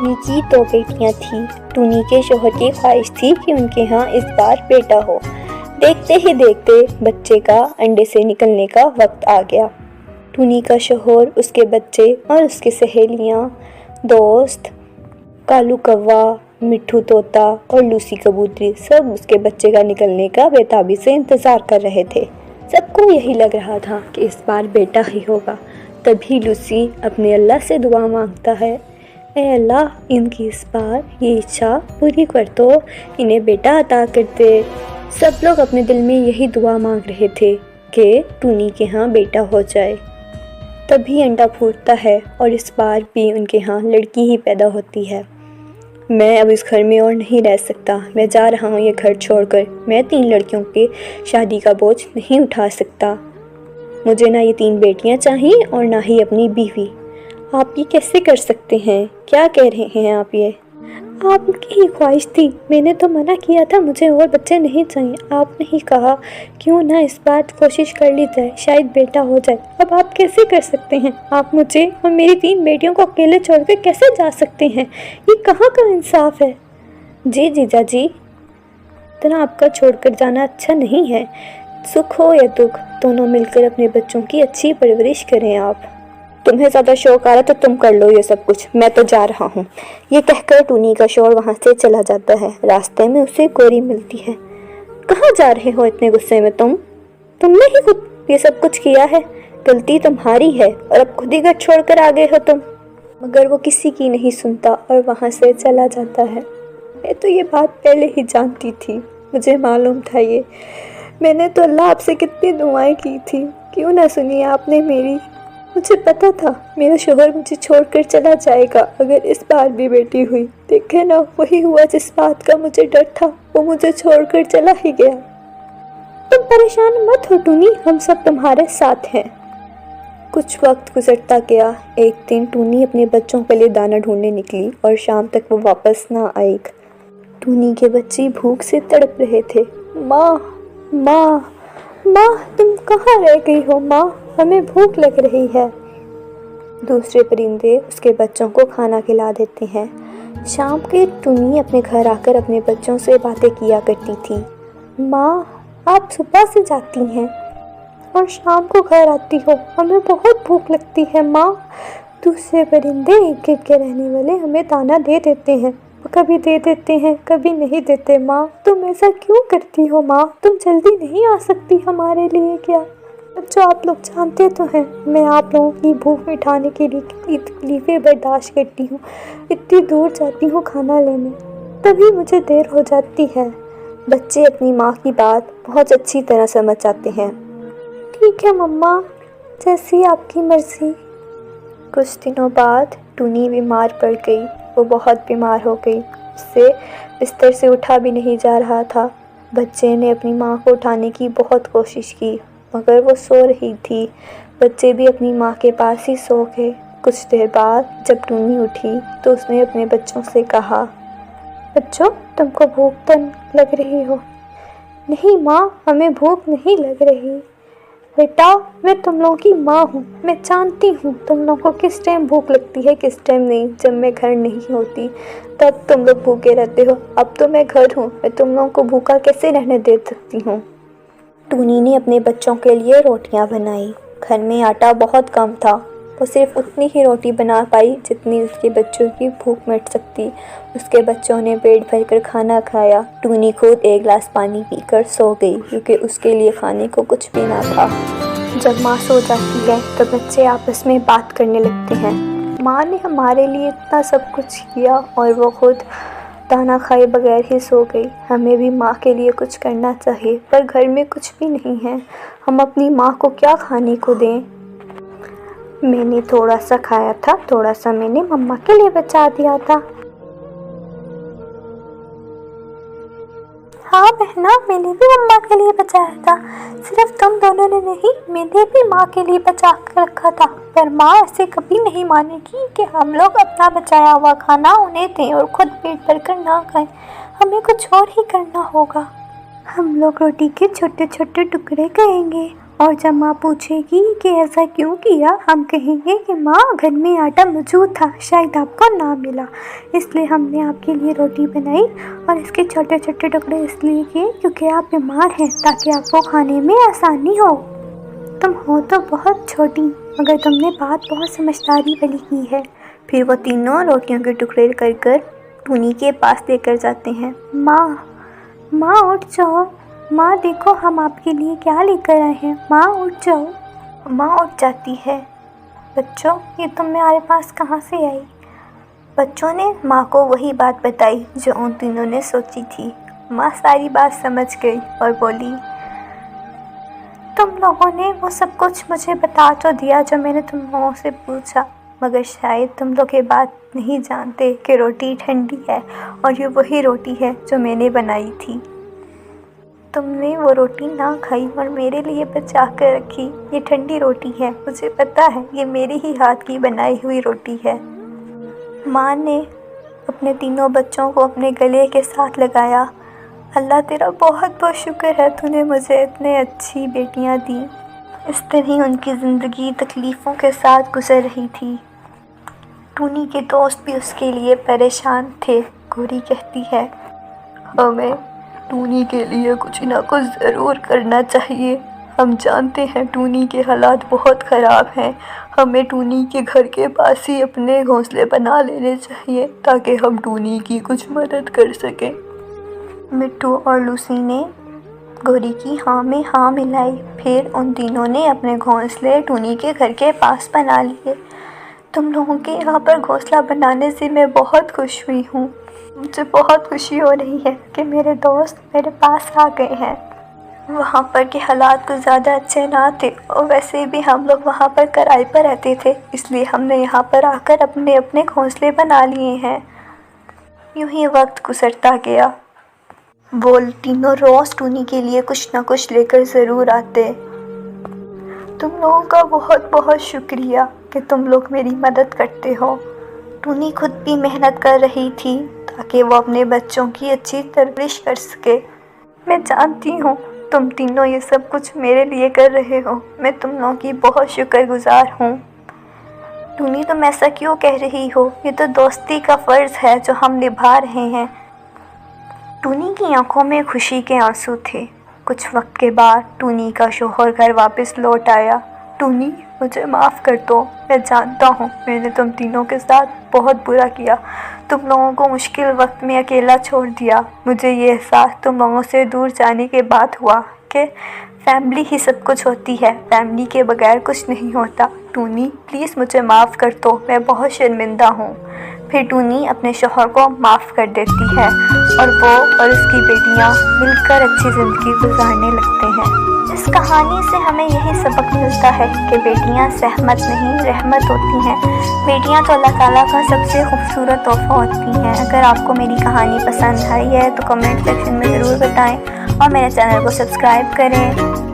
टूनी की 2 बेटियां थीं। टूनी के शौहर की ख्वाहिश थी कि उनके यहाँ इस बार बेटा हो। देखते ही देखते बच्चे का अंडे से निकलने का वक्त आ गया। टूनी का शौहर, उसके बच्चे और उसकी सहेलियाँ, दोस्त, कालू कौवा, मिट्ठू तोता और लूसी कबूतरी सब उसके बच्चे का निकलने का बेताबी से इंतज़ार कर रहे थे। सबको यही लग रहा था कि इस बार बेटा ही होगा। तभी लूसी अपने अल्लाह से दुआ मांगता है, ऐ अल्लाह, इनकी इस बार ये इच्छा पूरी कर दो, इन्हें बेटा अता कर दे। सब लोग अपने दिल में यही दुआ मांग रहे थे कि टूनी के यहाँ बेटा हो जाए। तभी अंडा फूटता है और इस बार भी उनके यहाँ लड़की ही पैदा होती है। मैं अब इस घर में और नहीं रह सकता, मैं जा रहा हूँ ये घर छोड़कर। मैं 3 लड़कियों के शादी का बोझ नहीं उठा सकता। मुझे ना ये 3 बेटियाँ चाहिए और ना ही अपनी बीवी। आप ये कैसे कर सकते हैं? क्या कह रहे हैं आप ये? आपकी ही ख्वाहिश थी, मैंने तो मना किया था, मुझे और बच्चे नहीं चाहिए। आपने ही कहा क्यों ना इस बार कोशिश कर ली जाए, शायद बेटा हो जाए। अब आप कैसे कर सकते हैं? आप मुझे और मेरी 3 बेटियों को अकेले छोड़कर कैसे जा सकते हैं? ये कहाँ का इंसाफ है? जी जीजा जी, इतना आपका छोड़कर जाना अच्छा नहीं है। सुख हो या दुख, दोनों मिलकर अपने बच्चों की अच्छी परवरिश करें। आप, तुम्हें ज़्यादा शौक आ रहा तो तुम कर लो ये सब कुछ, मैं तो जा रहा हूँ। ये कहकर टूनी का शौहर वहाँ से चला जाता है। रास्ते में उसे गोरी मिलती है। कहाँ जा रहे हो इतने गुस्से में? तुमने ही खुद ये सब कुछ किया है, गलती तुम्हारी है और अब खुद ही घर छोड़ कर आ गए हो तुम। मगर वो किसी की नहीं सुनता और वहाँ से चला जाता है। मैं तो ये बात पहले ही जानती थी, मुझे मालूम था ये। मैंने तो अल्लाह आपसे कितनी दुआएं की थी, क्यों ना सुनी आपने मेरी। मुझे पता था मेरा शौहर मुझे छोड़कर चला जाएगा अगर इस बार भी बेटी हुई। देखे ना, वही हुआ जिस बात का मुझे डर था, वो मुझे छोड़कर चला ही गया। तुम परेशान मत हो टूनी, हम सब तुम्हारे साथ हैं। कुछ वक्त गुजरता गया। एक दिन टूनी अपने बच्चों के लिए दाना ढूंढने निकली और शाम तक वो वापस ना आई। टूनी के बच्चे भूख से तड़प रहे थे। माँ, माँ, माँ, तुम कहाँ रह गई हो? माँ, हमें भूख लग रही है। दूसरे परिंदे उसके बच्चों को खाना खिला देते हैं। शाम के टूनी अपने घर आकर अपने बच्चों से बातें किया करती थी। माँ, आप सुबह से जाती हैं और शाम को घर आती हो, हमें बहुत भूख लगती है। माँ, दूसरे परिंदे इर्द-गिर्द के रहने वाले हमें दाना दे देते हैं, कभी दे देते हैं, कभी नहीं देते। माँ, तुम ऐसा क्यों करती हो? माँ, तुम जल्दी नहीं आ सकती हमारे लिए क्या? जो आप लोग जानते तो हैं, मैं आप लोगों की भूख मिटाने के लिए कितनी तकलीफ़ें बर्दाश्त करती हूँ। इतनी दूर जाती हूँ खाना लेने, तभी मुझे देर हो जाती है। बच्चे अपनी माँ की बात बहुत अच्छी तरह समझ जाते हैं। ठीक है मम्मा, जैसी आपकी मर्ज़ी। कुछ दिनों बाद टूनी बीमार पड़ गई। वो बहुत बीमार हो गई, उससे बिस्तर से उठा भी नहीं जा रहा था। बच्चे ने अपनी माँ को उठाने की बहुत कोशिश की, मगर वो सो रही थी। बच्चे भी अपनी माँ के पास ही सो गए। कुछ देर बाद जब टूनी उठी तो उसने अपने बच्चों से कहा, बच्चों, तुमको भूख तो लग रही हो? नहीं माँ, हमें भूख नहीं लग रही। बेटा, मैं तुम लोगों की माँ हूँ, मैं जानती हूँ तुम लोगों को किस टाइम भूख लगती है, किस टाइम नहीं। जब मैं घर नहीं होती तब तुम लोग भूखे रहते हो। अब तो मैं घर हूँ, मैं तुम लोगों को भूखा कैसे रहने दे सकती हूँ। टूनी ने अपने बच्चों के लिए रोटियां बनाई। घर में आटा बहुत कम था, वो सिर्फ उतनी ही रोटी बना पाई जितनी उसके बच्चों की भूख मिट सकती। उसके बच्चों ने पेट भरकर खाना खाया। टूनी खुद 1 गिलास पानी पीकर सो गई, क्योंकि उसके लिए खाने को कुछ भी ना था। जब माँ सो जाती है तो बच्चे आपस में बात करने लगते हैं। माँ ने हमारे लिए इतना सब कुछ किया और वो खुद दाना खाए बगैर ही सो गई। हमें भी माँ के लिए कुछ करना चाहिए, पर घर में कुछ भी नहीं है। हम अपनी माँ को क्या खाने को दें? मैंने थोड़ा सा खाया था, थोड़ा सा मैंने मम्मा के लिए बचा दिया था। हाँ बहना, मैंने भी मम्मा के लिए बचाया था। सिर्फ तुम दोनों ने नहीं, मैंने भी माँ के लिए बचा कर रखा था। पर माँ ऐसे कभी नहीं मानेगी कि हम लोग अपना बचाया हुआ खाना उन्हें दें और खुद पेट भरकर ना खाएं। हमें कुछ और ही करना होगा। हम लोग रोटी के छोटे छोटे टुकड़े करेंगे اور جب ماں پوچھے گی کہ ایسا کیوں کیا، ہم کہیں گے کہ ماں گھر میں آٹا موجود تھا، شاید آپ کو نہ ملا، اس لیے ہم نے آپ کے لیے روٹی بنائی اور اس کے چھوٹے چھوٹے ٹکڑے اس لیے کیے کیونکہ آپ بیمار ہیں، تاکہ آپ کو کھانے میں آسانی ہو۔ تم ہو تو بہت چھوٹی، مگر تم نے بات بہت سمجھداری والی کی ہے۔ پھر وہ تینوں روٹیوں کے ٹکڑے کر کر ٹونی کے پاس لے کر جاتے ہیں۔ ماں اٹھ جاؤ، ماں دیکھو ہم آپ کے لیے کیا لے کر آئے ہیں، ماں اٹھ جاؤ۔ ماں اٹھ جاتی ہے۔ بچوں، یہ تم ہمارے پاس کہاں سے آئی؟ بچوں نے ماں کو وہی بات بتائی جو ان تینوں نے سوچی تھی۔ ماں ساری بات سمجھ گئی اور بولی، تم لوگوں نے وہ سب کچھ مجھے بتا تو دیا جو میں نے تم لوگوں سے پوچھا، مگر شاید تم لوگ یہ بات نہیں جانتے کہ روٹی ٹھنڈی ہے اور یہ وہی روٹی ہے جو میں نے بنائی تھی۔ تم نے وہ روٹی نہ کھائی اور میرے لیے بچا کر رکھی۔ یہ ٹھنڈی روٹی ہے، مجھے پتا ہے یہ میرے ہی ہاتھ کی بنائی ہوئی روٹی ہے۔ ماں نے اپنے تینوں بچوں کو اپنے گلے کے ساتھ لگایا۔ اللہ تیرا بہت بہت شکر ہے، تو نے مجھے اتنے اچھی بیٹیاں دیں۔ اس طرح ان کی زندگی تکلیفوں کے ساتھ گزر رہی تھی۔ ٹونی کے دوست بھی اس کے لیے پریشان تھے۔ گوری کہتی ہے، ہمیں ٹونی کے لیے کچھ نہ کچھ ضرور کرنا چاہیے۔ ہم جانتے ہیں ٹونی کے حالات بہت خراب ہیں، ہمیں ٹونی کے گھر کے پاس ہی اپنے گھونسلے بنا لینے چاہیے تاکہ ہم ٹونی کی کچھ مدد کر سکیں۔ مٹھو اور لوسی نے گوری کی ہاں میں ہاں ملائی۔ پھر ان تینوں نے اپنے گھونسلے ٹونی کے گھر کے پاس بنا لیے۔ تم لوگوں کے یہاں پر گھونسلہ بنانے سے میں بہت خوش ہوئی ہوں۔ مجھے بہت خوشی ہو رہی ہے کہ میرے دوست میرے پاس آ گئے ہیں۔ وہاں پر کے حالات کچھ زیادہ اچھے نہ تھے اور ویسے بھی ہم لوگ وہاں پر کرائے پر رہتے تھے، اس لیے ہم نے یہاں پر آ کر اپنے اپنے گھونسلے بنا لیے ہیں۔ یوں ہی وقت گزرتا گیا۔ وہ تینوں روز ٹونی کے لیے کچھ نہ کچھ لے کر ضرور آتے۔ تم لوگوں کا بہت بہت شکریہ کہ تم لوگ میری مدد کرتے ہو۔ ٹونی خود بھی محنت کر رہی تھی تاکہ وہ اپنے بچوں کی اچھی پرورش کر سکے۔ میں جانتی ہوں تم تینوں یہ سب کچھ میرے لیے کر رہے ہو، میں تم لوگوں کی بہت شکر گزار ہوں۔ ٹونی تم ایسا کیوں کہہ رہی ہو؟ یہ تو دوستی کا فرض ہے جو ہم نبھا رہے ہیں۔ ٹونی کی آنکھوں میں خوشی کے آنسو تھے۔ کچھ وقت کے بعد ٹونی کا شوہر گھر واپس لوٹ آیا۔ ٹونی، مجھے معاف کر دو، میں جانتا ہوں میں نے تم تینوں کے ساتھ بہت برا کیا، تم لوگوں کو مشکل وقت میں اکیلا چھوڑ دیا۔ مجھے یہ احساس تم لوگوں سے دور جانے کے بعد ہوا کہ فیملی ہی سب کچھ ہوتی ہے، فیملی کے بغیر کچھ نہیں ہوتا۔ ٹونی پلیز مجھے معاف کر دو، میں بہت شرمندہ ہوں۔ پھر ٹونی اپنے شوہر کو معاف کر دیتی ہے اور وہ اور اس کی بیٹیاں مل کر اچھی زندگی گزارنے لگتے ہیں۔ اس کہانی سے ہمیں یہی سبق ملتا ہے کہ بیٹیاں زحمت نہیں رحمت ہوتی ہیں۔ بیٹیاں تو اللہ تعالیٰ کا سب سے خوبصورت تحفہ ہوتی ہیں۔ اگر آپ کو میری کہانی پسند آئی ہے تو کمنٹ سیکشن میں ضرور بتائیں اور میرے چینل کو سبسکرائب کریں۔